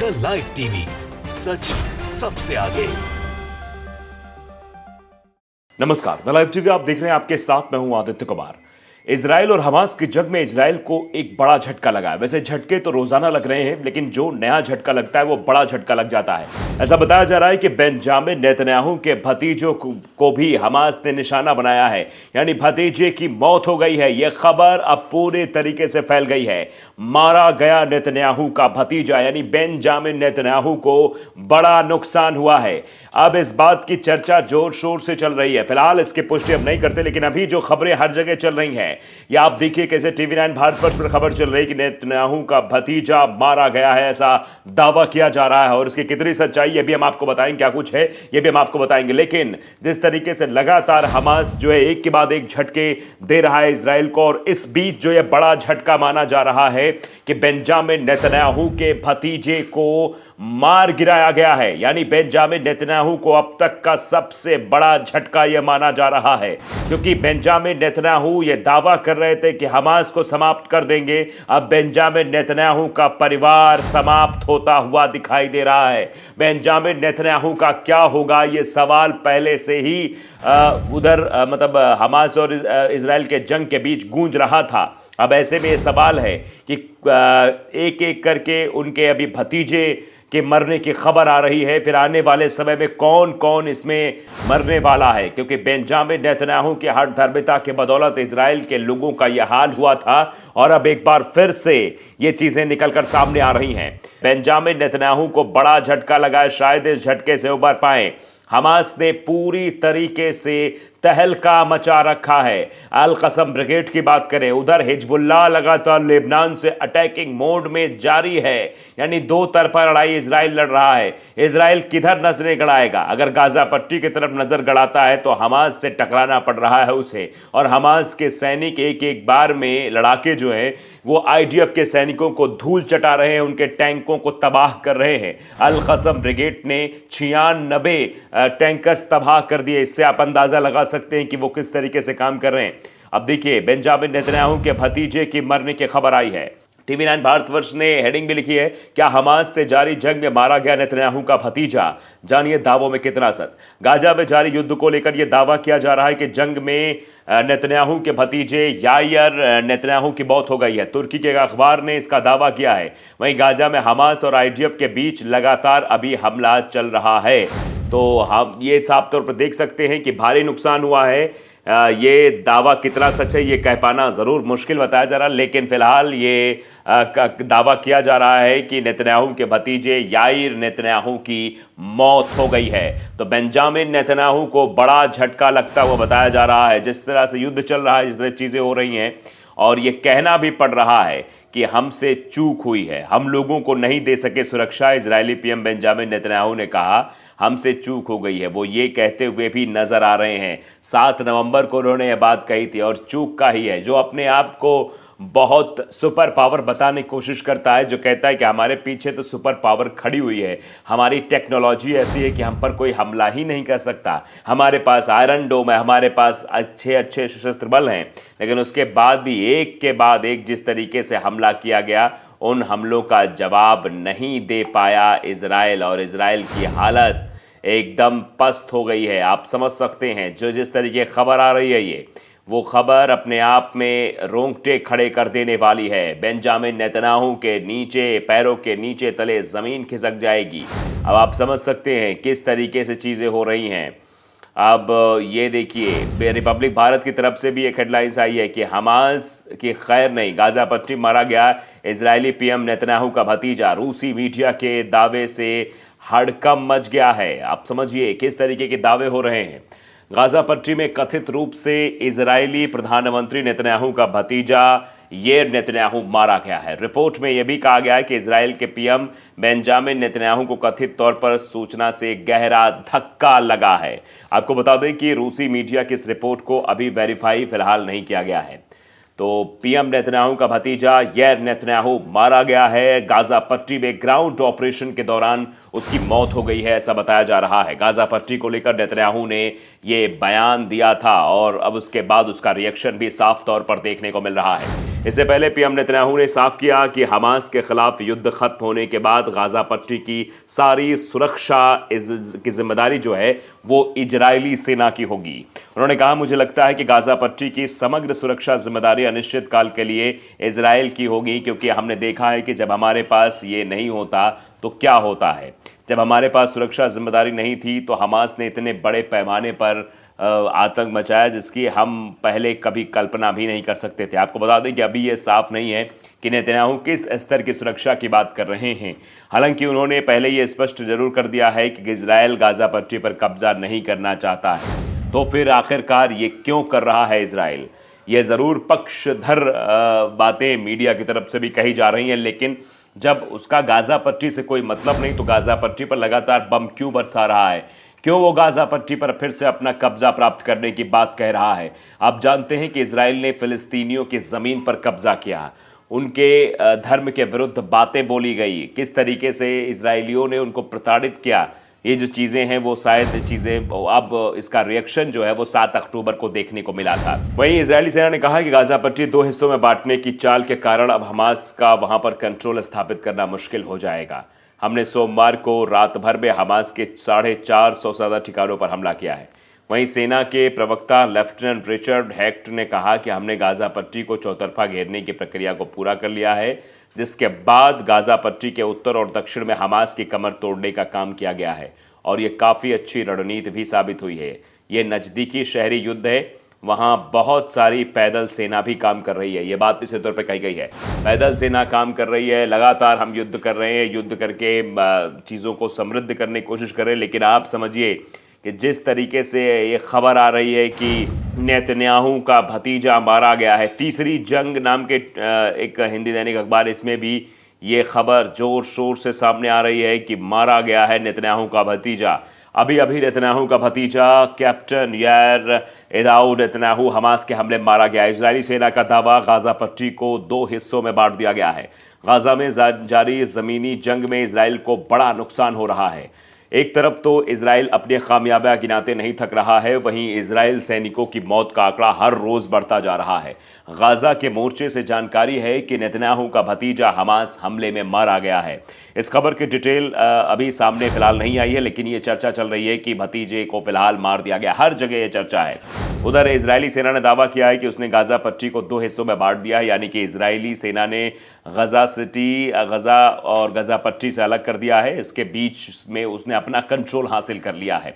The live TV, सच सबसे आगे। नमस्कार, द लाइव टीवी आप देख रहे हैं। आपके साथ मैं हूं आदित्य कुमार। इजराइल और हमास की जंग में इजराइल को एक बड़ा झटका लगा है। वैसे झटके तो रोजाना लग रहे हैं, लेकिन जो नया झटका लगता है वो बड़ा झटका लग जाता है। ऐसा बताया जा रहा है कि बेंजामिन नेतन्याहू के भतीजों को भी हमास ने निशाना बनाया है, यानी भतीजे की मौत हो गई है। यह खबर अब पूरे तरीके से फैल गई है। मारा गया नेतन्याहू का भतीजा यानी बेंजामिन नेतन्याहू को बड़ा नुकसान हुआ है। अब इस बात की चर्चा जोर शोर से चल रही है। फिलहाल इसकी पुष्टि अब नहीं करते, लेकिन अभी जो खबरें हर जगह चल रही हैं, या आप देखिए कैसे टीवी9 भारतवर्ष पर खबर चल रही है कि नेतन्याहू का भतीजा मारा गया है, ऐसा दावा किया जा रहा है। और इसकी कितनी सच्चाई ये भी हम आपको बताएंगे, क्या कुछ है ये भी हम आपको बताएंगे। लेकिन जिस तरीके से लगातार हमास जो है एक के बाद एक झटके दे रहा है इजराइल को, और इस बीच जो ये बड़ा झटका माना जा रहा है कि बेंजामिन नेतन्याहू के भतीजे को मार गिराया गया है, यानी बेंजामिन नेतन्याहू को अब तक का सबसे बड़ा झटका यह माना जा रहा है। क्योंकि बेंजामिन नेतन्याहू यह दावा कर रहे थे कि हमास को समाप्त कर देंगे। अब बेंजामिन नेतन्याहू का परिवार समाप्त होता हुआ दिखाई दे रहा है। बेंजामिन नेतन्याहू का क्या होगा, यह सवाल पहले से ही मतलब हमास और इजराइल के जंग के बीच गूंज रहा था। अब ऐसे में यह सवाल है कि एक एक करके उनके अभी भतीजे के मरने की खबर आ रही है। फिर आने वाले समय में कौन कौन इसमें मरने वाला है, क्योंकि बेंजामिन नेतन्याहू की हठधर्मिता के बदौलत इजराइल के लोगों का यह हाल हुआ था, और अब एक बार फिर से ये चीजें निकलकर सामने आ रही हैं। बेंजामिन नेतन्याहू को बड़ा झटका लगा है, शायद इस झटके से उबर पाए। हमास ने पूरी तरीके से तहलका मचा रखा है। अल कसम ब्रिगेड की बात करें, उधर हिजबुल्लाह लगातार लेबनान से अटैकिंग मोड में जारी है, यानी दो तरफा लड़ाई इजराइल लड़ रहा है। इजराइल किधर नजरें गड़ाएगा? अगर गाजा पट्टी की तरफ नजर गड़ाता है तो हमास से टकराना पड़ रहा है उसे, और हमास के सैनिक एक एक बार में लड़ाके जो है वो आईडीएफ के सैनिकों को धूल चटा रहे हैं, उनके टैंकों को तबाह कर रहे हैं। अल कसम ब्रिगेड ने 96 टैंकर्स तबाह कर दिए। इससे आप अंदाजा लगा सकते हैं कि वो किस तरीके से काम कर रहे हैं। अब देखिए, बेंजामिन नेतन्याहू के भतीजे की मरने की खबर आई है। टीवी9 भारतवर्ष ने हेडिंग भी लिखी है, क्या हमास से जारी जंग में मारा गया नेतन्याहू का भतीजा? जानिए दावों में कितना सच। गाजा में जारी युद्ध को लेकर यह दावा किया जा रहा है कि जंग में नेतन्याहू के भतीजे यायर नेतन्याहू की मौत हो गई है। तुर्की के अखबार ने इसका दावा किया है। वहीं गाजा में हमास और आईडीएफ के बीच लगातार अभी हमला चल रहा है। तो हम ये साफ तौर पर देख सकते हैं कि भारी नुकसान हुआ है। ये दावा कितना सच है ये कह पाना ज़रूर मुश्किल बताया जा रहा है, लेकिन फिलहाल ये दावा किया जा रहा है कि नेतन्याहू के भतीजे याइर नेतन्याहू की मौत हो गई है। तो बेंजामिन नेतन्याहू को बड़ा झटका लगता हुआ बताया जा रहा है। जिस तरह से युद्ध चल रहा है, जिस तरह चीज़ें हो रही हैं, और ये कहना भी पड़ रहा है कि हमसे चूक हुई है, हम लोगों को नहीं दे सके सुरक्षा। इजरायली पीएम बेंजामिन नेतन्याहू ने कहा हमसे चूक हो गई है। वो ये कहते हुए भी नजर आ रहे हैं। 7 नवंबर को उन्होंने यह बात कही थी, और चूक का ही है। जो अपने आप को बहुत सुपर पावर बताने की कोशिश करता है, जो कहता है कि हमारे पीछे तो सुपर पावर खड़ी हुई है, हमारी टेक्नोलॉजी ऐसी है कि हम पर कोई हमला ही नहीं कर सकता, हमारे पास आयरन डोम है, हमारे पास अच्छे अच्छे सशस्त्र बल हैं, लेकिन उसके बाद भी एक के बाद एक जिस तरीके से हमला किया गया, उन हमलों का जवाब नहीं दे पाया इजराइल, और इजराइल की हालत एकदम पस्त हो गई है। आप समझ सकते हैं जो जिस तरीके खबर आ रही है, ये वो खबर अपने आप में रोंगटे खड़े कर देने वाली है। बेंजामिन नेतन्याहू के नीचे, पैरों के नीचे तले ज़मीन खिसक जाएगी। अब आप समझ सकते हैं किस तरीके से चीज़ें हो रही हैं। अब ये देखिए, रिपब्लिक भारत की तरफ से भी एक हेडलाइंस आई है कि हमास की खैर नहीं, गाजा पट्टी मारा गया इजरायली पीएम नेतन्याहू का भतीजा। रूसी मीडिया के दावे से हड़कंप मच गया है। आप समझिए किस तरीके के दावे हो रहे हैं। गाजा पट्टी में कथित रूप से इजरायली प्रधानमंत्री नेतन्याहू का भतीजा यायर नेतन्याहू मारा गया है। रिपोर्ट में यह भी कहा गया है कि इजराइल के पीएम बेंजामिन नेतन्याहू को कथित तौर पर सूचना से गहरा धक्का लगा है। आपको बता दें कि रूसी मीडिया की इस रिपोर्ट को अभी वेरीफाई फिलहाल नहीं किया गया है। तो पीएम नेतन्याहू का भतीजा यायर नेतन्याहू मारा गया है। गाजा पट्टी में ग्राउंड ऑपरेशन के दौरान उसकी मौत हो गई है, ऐसा बताया जा रहा है। गाजा पट्टी को लेकर नेतन्याहू ने ये बयान दिया था, और अब उसके बाद उसका रिएक्शन भी साफ तौर पर देखने को मिल रहा है। इससे पहले पीएम नेतन्याहू ने साफ किया कि हमास के खिलाफ युद्ध खत्म होने के बाद गाजा पट्टी की सारी सुरक्षा की जिम्मेदारी जो है वो इजरायली सेना की होगी। उन्होंने कहा, मुझे लगता है कि गाजा पट्टी की समग्र सुरक्षा जिम्मेदारी अनिश्चित काल के लिए इजराइल की होगी, क्योंकि हमने देखा है कि जब हमारे पास ये नहीं होता तो क्या होता है। जब हमारे पास सुरक्षा जिम्मेदारी नहीं थी तो हमास ने इतने बड़े पैमाने पर आतंक मचाया जिसकी हम पहले कभी कल्पना भी नहीं कर सकते थे। आपको बता दें कि अभी ये साफ नहीं है कि नेतन्याहू किस स्तर की सुरक्षा की बात कर रहे हैं। हालांकि उन्होंने पहले ये स्पष्ट जरूर कर दिया है कि इजराइल गाजा पट्टी पर कब्जा नहीं करना चाहता है। तो फिर आखिरकार ये क्यों कर रहा है इजराइल? ये ज़रूर पक्षधर बातें मीडिया की तरफ से भी कही जा रही हैं, लेकिन जब उसका गाजा पट्टी से कोई मतलब नहीं तो गाजा पट्टी पर लगातार बम क्यों बरसा रहा है? क्यों वो गाजा पट्टी पर फिर से अपना कब्जा प्राप्त करने की बात कह रहा है? आप जानते हैं कि इजराइल ने फिलिस्तीनियों की ज़मीन पर कब्जा किया, उनके धर्म के विरुद्ध बातें बोली गई, किस तरीके से इजरायलियों ने उनको प्रताड़ित किया। ये जो चीज़ें हैं वो शायद चीज़ें अब इसका रिएक्शन जो है वो 7 अक्टूबर को देखने को मिला था। वहीं इजरायली सेना ने कहा कि गाजा पट्टी 2 हिस्सों में बांटने की चाल के कारण अब हमास का वहां पर कंट्रोल स्थापित करना मुश्किल हो जाएगा। हमने सोमवार को रात भर में हमास के 450 से ज़्यादा ठिकानों पर हमला किया है। वहीं सेना के प्रवक्ता लेफ्टिनेंट रिचर्ड हेक्ट ने कहा कि हमने गाजा पट्टी को चौतरफा घेरने की प्रक्रिया को पूरा कर लिया है, जिसके बाद गाजा पट्टी के उत्तर और दक्षिण में हमास की कमर तोड़ने का काम किया गया है और ये काफ़ी अच्छी रणनीति भी साबित हुई है। ये नज़दीकी शहरी युद्ध है, वहाँ बहुत सारी पैदल सेना भी काम कर रही है। ये बात इसी तौर पर कही गई है, पैदल सेना काम कर रही है, लगातार हम युद्ध कर रहे हैं, युद्ध करके चीज़ों को समृद्ध करने की कोशिश कर रहे हैं। लेकिन आप समझिए कि जिस तरीके से ये खबर आ रही है कि नेतन्याहू का भतीजा मारा गया है, तीसरी जंग नाम के एक हिंदी दैनिक अखबार, इसमें भी ये खबर जोर शोर से सामने आ रही है कि मारा गया है नेतन्याहू का भतीजा। अभी अभी नेतन्याहू का भतीजा कैप्टन यार एदाऊ नेतन्याहू हमास के हमले मारा गया। इजरायली सेना का दावा, गाजा पट्टी को 2 हिस्सों में बांट दिया गया है। गाजा में जारी ज़मीनी जंग में इजराइल को बड़ा नुकसान हो रहा है। एक तरफ तो इजराइल अपने कामयाबियां गिनाते नहीं थक रहा है, वहीं इजराइल सैनिकों की मौत का आंकड़ा हर रोज बढ़ता जा रहा है। गाजा के मोर्चे से जानकारी है कि नेतन्याहू का भतीजा हमास हमले में मारा गया है। इस खबर की डिटेल अभी सामने फिलहाल नहीं आई है, लेकिन ये चर्चा चल रही है कि भतीजे को फिलहाल मार दिया गया। हर जगह ये चर्चा है। उधर इजरायली सेना ने दावा किया है कि उसने गाजा पट्टी को 2 हिस्सों में बांट दिया है, यानी कि इजरायली सेना ने गजा और गजा पट्टी से अलग कर दिया है। इसके बीच में उसने अपना कंट्रोल हासिल कर लिया है।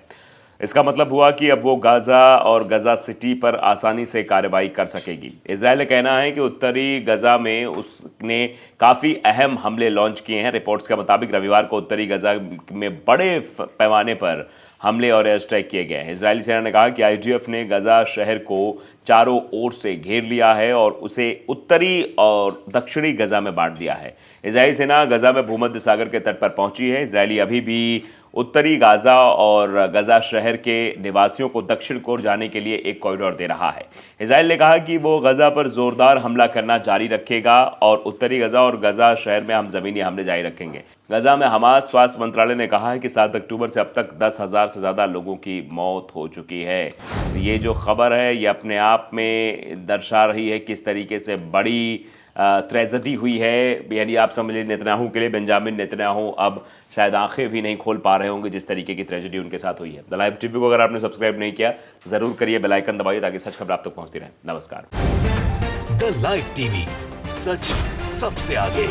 इसका मतलब हुआ कि अब वो गाजा और गजा सिटी पर आसानी से कार्रवाई कर सकेगी। इजराइल का कहना है कि उत्तरी गजा में उसने काफ़ी अहम हमले लॉन्च किए हैं। रिपोर्ट्स के मुताबिक रविवार को उत्तरी गजा में बड़े पैमाने पर हमले और एयर स्ट्राइक किए गए हैं। इजरायली सेना ने कहा कि आईडीएफ ने गजा शहर को चारों ओर से घेर लिया है और उसे उत्तरी और दक्षिणी गजा में बांट दिया है। इजरायली सेना गजा में भूमध्य सागर के तट पर पहुंची है। इजरायली अभी भी उत्तरी गाजा और गजा शहर के निवासियों को दक्षिण की ओर जाने के लिए एक कॉरिडोर दे रहा है। इजराइल ने कहा कि वो गजा पर जोरदार हमला करना जारी रखेगा और उत्तरी गजा और गजा शहर में हम ज़मीनी हमले जारी रखेंगे। गजा में हमास स्वास्थ्य मंत्रालय ने कहा है कि 7 अक्टूबर से अब तक 10,000 से ज़्यादा लोगों की मौत हो चुकी है। तो ये जो खबर है ये अपने आप में दर्शा रही है किस तरीके से बड़ी ट्रेजेडी हुई है। यानी आप समझ लीजिए नेतन्याहू के लिए बेंजामिन नेतन्याहू अब शायद आंखें भी नहीं खोल पा रहे होंगे जिस तरीके की ट्रेजेडी उनके साथ हुई है। द लाइव टीवी को अगर आपने सब्सक्राइब नहीं किया ज़रूर करिए, बेल आइकन दबाइए ताकि सच खबर आप तक पहुंचती रहे। नमस्कार। द लाइव टीवी, सच सबसे आगे।